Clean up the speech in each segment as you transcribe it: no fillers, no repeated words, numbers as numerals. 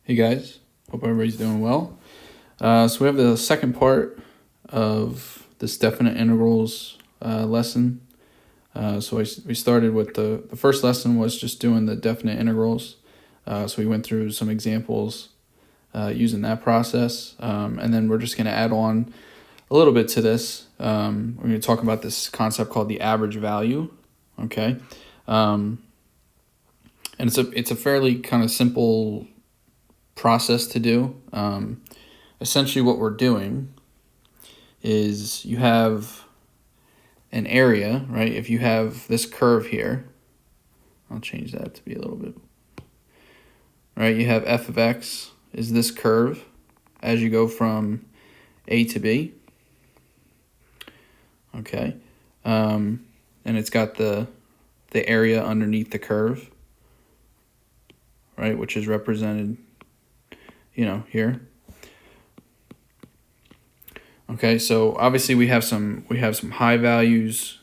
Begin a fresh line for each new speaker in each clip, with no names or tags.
Hey guys, hope everybody's doing well. So we have the second part of this definite integrals lesson. We started with the first lesson was just doing the definite integrals. So we went through some examples using that process. And then we're just going to add on a little bit to this. We're going to talk about this concept called the average value. Okay. And it's a fairly kind of simple process to do. Essentially what we're doing is you have an area, right? If you have this curve here, I'll change that to be a little bit, right? You have f of x is this curve as you go from A to B, okay? And it's got the area underneath the curve, right? Which is represented here. Okay, so obviously we have some high values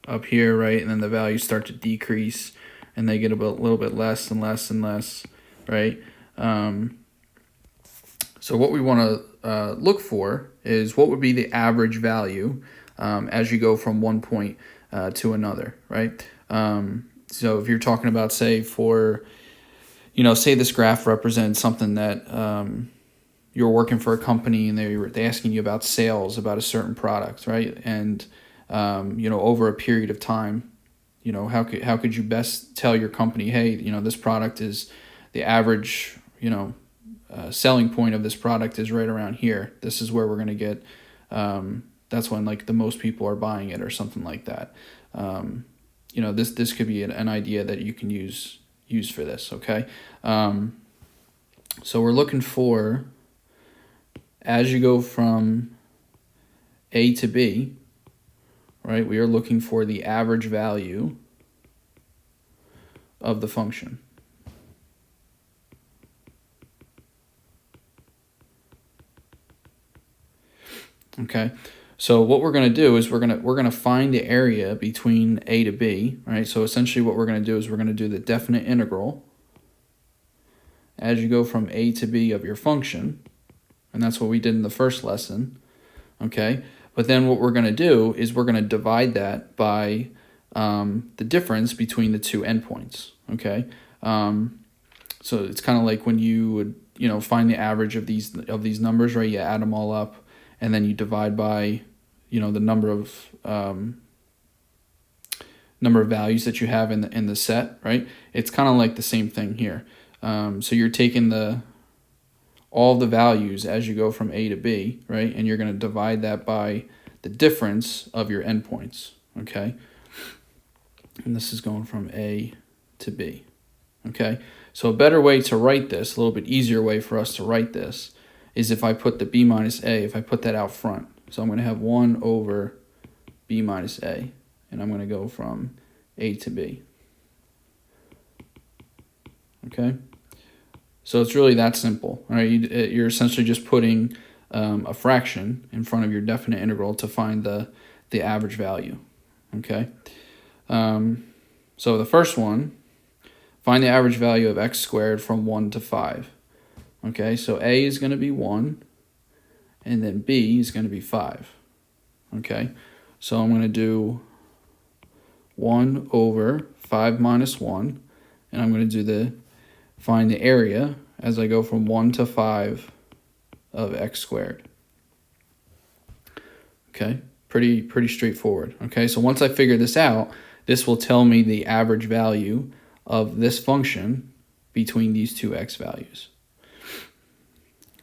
up here, right? And then the values start to decrease and they get a little bit less and less and less, right? So what we want to look for is what would be the average value as you go from one point to another, right? So if you're talking about, say, say this graph represents something that you're working for a company and they're asking you about sales about a certain product, right? And over a period of time, how could you best tell your company, hey, this product is the average, selling point of this product is right around here. This is where we're going to get. That's when the most people are buying it or something like that. This could be an idea that you can use for this, okay? So we're looking for, as you go from A to B, right, we are looking for the average value of the function. Okay, so what we're going to do is we're going to find the area between A to B, right? So essentially what we're going to do is we're going to do the definite integral as you go from A to B of your function, and that's what we did in the first lesson, okay? But then what we're going to do is we're going to divide that by the difference between the two endpoints, okay? So it's kind of like when you would, find the average of these numbers, right? You add them all up, and then you divide by, the number of values that you have in the set, right? It's kind of like the same thing here. So you're taking all the values as you go from A to B, right? And you're going to divide that by the difference of your endpoints, okay? And this is going from A to B, okay? So a better way to write this, a little bit easier way for us to write this, is if I put the B minus A, if I put that out front. So I'm going to have 1 over B minus A, and I'm going to go from A to B, okay? So it's really that simple, all right? You're essentially just putting a fraction in front of your definite integral to find the average value, okay? So the first one, find the average value of x squared from 1 to 5, okay? So A is going to be 1, and then B is going to be 5, okay? So I'm going to do 1 over 5 minus 1, and I'm going to do find the area as I go from 1 to 5 of x squared. Okay, pretty straightforward. Okay, so once I figure this out, this will tell me the average value of this function between these two x values.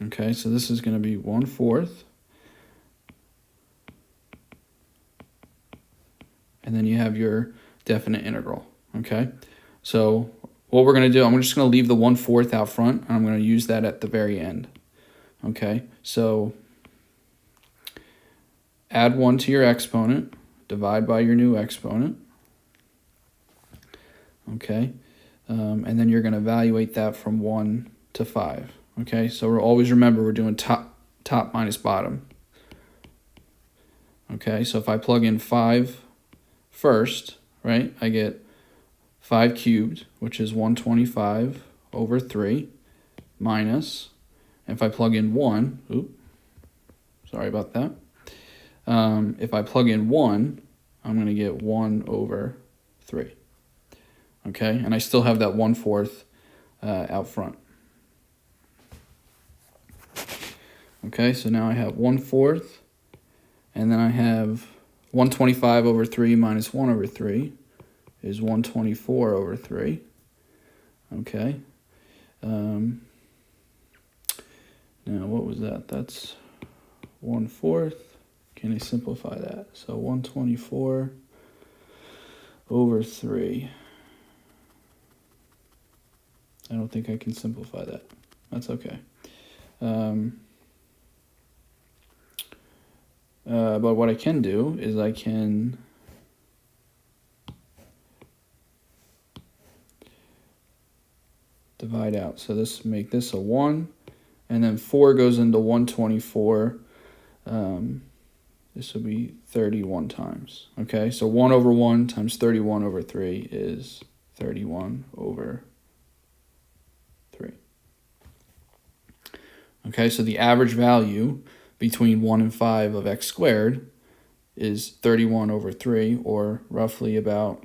Okay, so this is going to be 1/4. And then you have your definite integral. Okay, so what we're going to do, I'm just going to leave the 1/4 out front, and I'm going to use that at the very end. Okay, so add 1 to your exponent, divide by your new exponent. Okay, and then you're going to evaluate that from 1 to 5. Okay, so we'll always remember we're doing top minus bottom. Okay, so if I plug in 5 first, right, I get 5 cubed, which is 125 over 3, minus, if I plug in 1, sorry about that. If I plug in 1, I'm going to get 1 over 3. Okay, and I still have that 1/4 out front. Okay, so now I have 1/4, and then I have 125 over 3 minus 1 over 3 is 124 over 3. Okay. Now, what was that? That's 1/4. Can I simplify that? So 124 over 3. I don't think I can simplify that. That's okay. But what I can do is I can divide out. So make this a 1, and then 4 goes into 124. This will be 31 times. Okay, so 1 over 1 times 31 over 3 is 31 over 3. Okay, so the average value between 1 and 5 of x squared is 31 over 3, or roughly about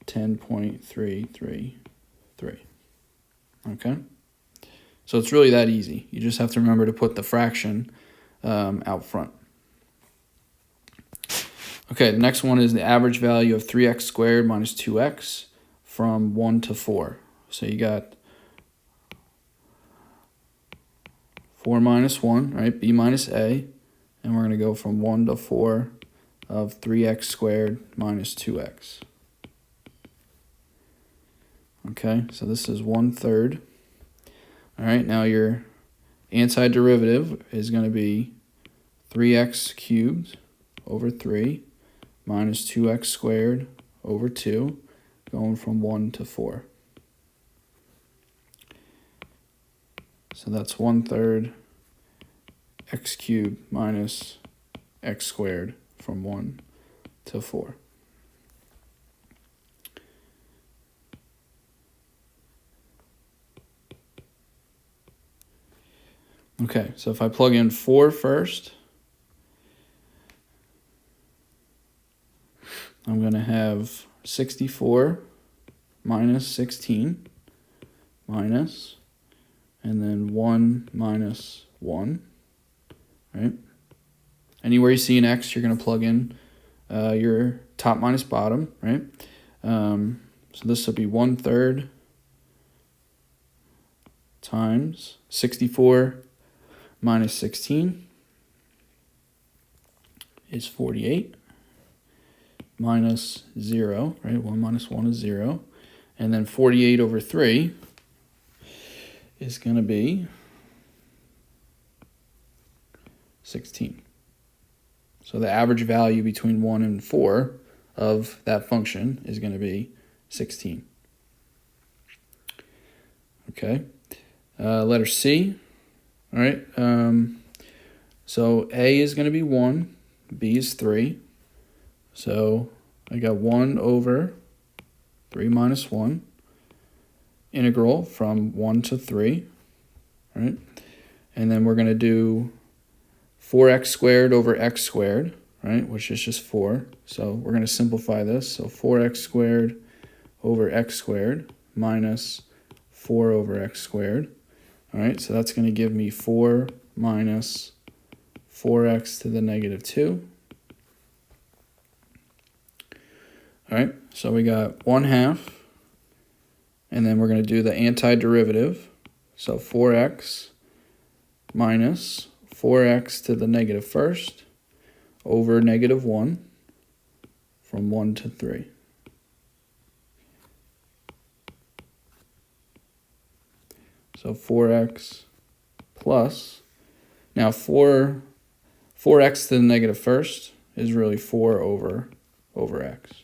10.333. Okay? So it's really that easy. You just have to remember to put the fraction out front. Okay, the next one is the average value of 3x squared minus 2x from 1 to 4. So you got 4 minus 1, right? B minus A. And we're going to go from 1 to 4 of 3x squared minus 2x. Okay, so this is 1/3. All right, now your antiderivative is going to be 3x cubed over 3 minus 2x squared over 2, going from 1 to 4. So that's 1/3 x cubed minus x squared from 1 to 4. Okay, so if I plug in 4 first, I'm going to have 64 minus 16 minus, and then 1 minus 1, right? Anywhere you see an x, you're going to plug in your top minus bottom, right? So this will be 1/3 times 64 minus 16 is 48, minus 0, right? 1 minus 1 is 0. And then 48 over 3 is going to be 16. So the average value between 1 and 4 of that function is going to be 16. Okay. Letter C. All right. So A is going to be 1. B is 3. So I got 1 over 3 minus 1. Integral from 1 to 3. Right. And then we're going to do 4x squared over x squared, right, which is just 4. So we're going to simplify this. So 4x squared over x squared minus 4 over x squared. All right, so that's going to give me 4 minus 4x to the negative 2. All right, so we got 1/2, and then we're going to do the antiderivative. So 4x minus 4x to the negative first over negative 1 from 1 to 3. So 4x plus, now 4x to the negative first is really 4 over x.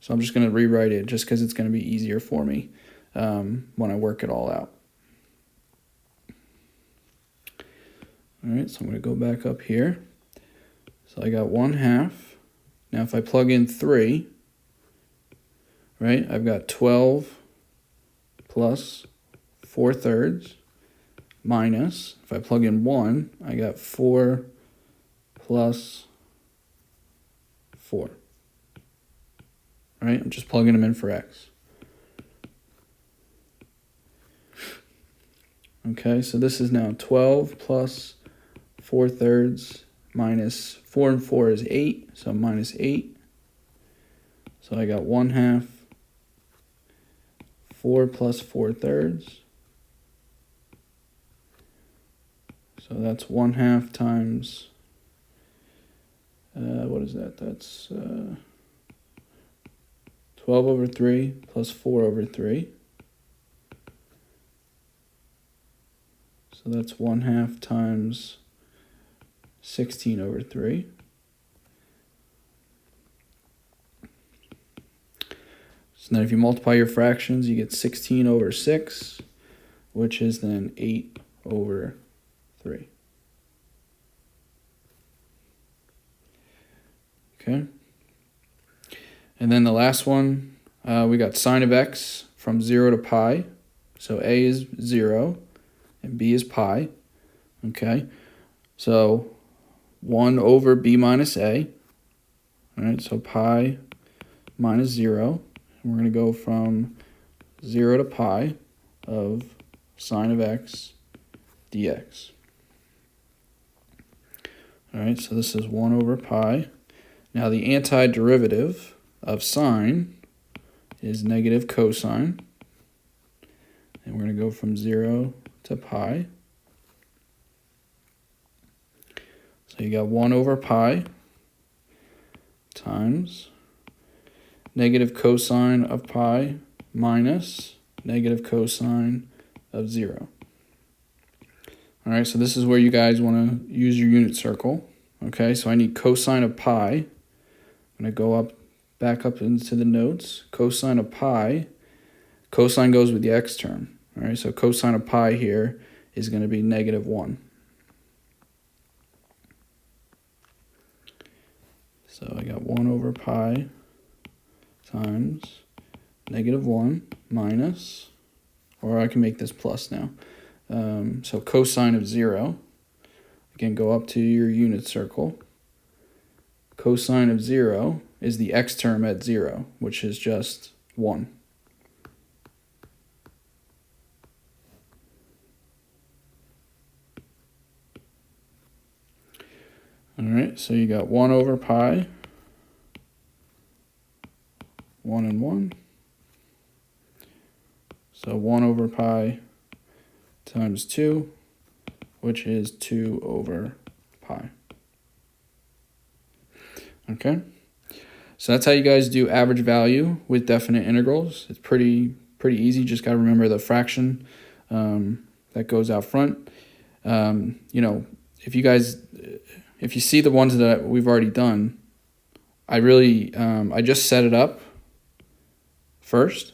So I'm just going to rewrite it just because it's going to be easier for me when I work it all out. All right, so I'm going to go back up here. So I got 1/2. Now if I plug in 3, right, I've got 12 plus 4/3 minus, if I plug in 1, I got 4 plus 4. Right? I'm just plugging them in for x. Okay, so this is now 12 plus 4/3 minus 4 and 4 is 8, so minus 8. So I got 1/2, 4 plus 4/3. So that's 1/2 times, what is that? That's 12/3 plus 4/3. So that's 1/2 times 16/3. So then if you multiply your fractions, you get 16/6, which is then 8/3. Okay. And then the last one, we got sine of x from 0 to pi. So a is 0 and b is pi. Okay. So 1 over b minus a. All right, so pi minus 0. And we're going to go from 0 to pi of sine of x dx. All right, so this is 1 over pi. Now the antiderivative of sine is negative cosine. And we're going to go from 0 to pi. So you got 1 over pi times negative cosine of pi minus negative cosine of 0. All right, so this is where you guys want to use your unit circle. Okay, so I need cosine of pi. I'm going to go back up into the notes. Cosine of pi, cosine goes with the x term. All right, so cosine of pi here is going to be negative 1. So I got 1 over pi times negative 1 minus, or I can make this plus now. So cosine of 0, again, go up to your unit circle. Cosine of 0 is the x term at 0, which is just 1. All right, so you got 1 over pi, 1 and 1. So 1 over pi times 2, which is 2 over pi. Okay, so that's how you guys do average value with definite integrals. It's pretty easy. Just got to remember the fraction that goes out front. You know, if you see the ones that we've already done, I just set it up first.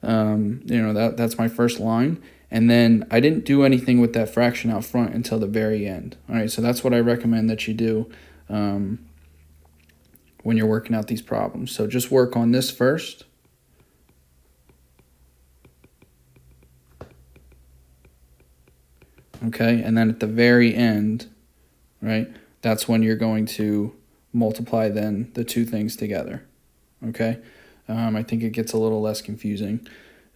You know, that's my first line. And then I didn't do anything with that fraction out front until the very end. All right, so that's what I recommend that you do when you're working out these problems. So just work on this first. Okay, and then at the very end, right, that's when you're going to multiply then the two things together. Okay, I think it gets a little less confusing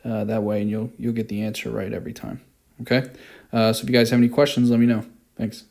that way, and you'll get the answer right every time. Okay, so if you guys have any questions, let me know. Thanks.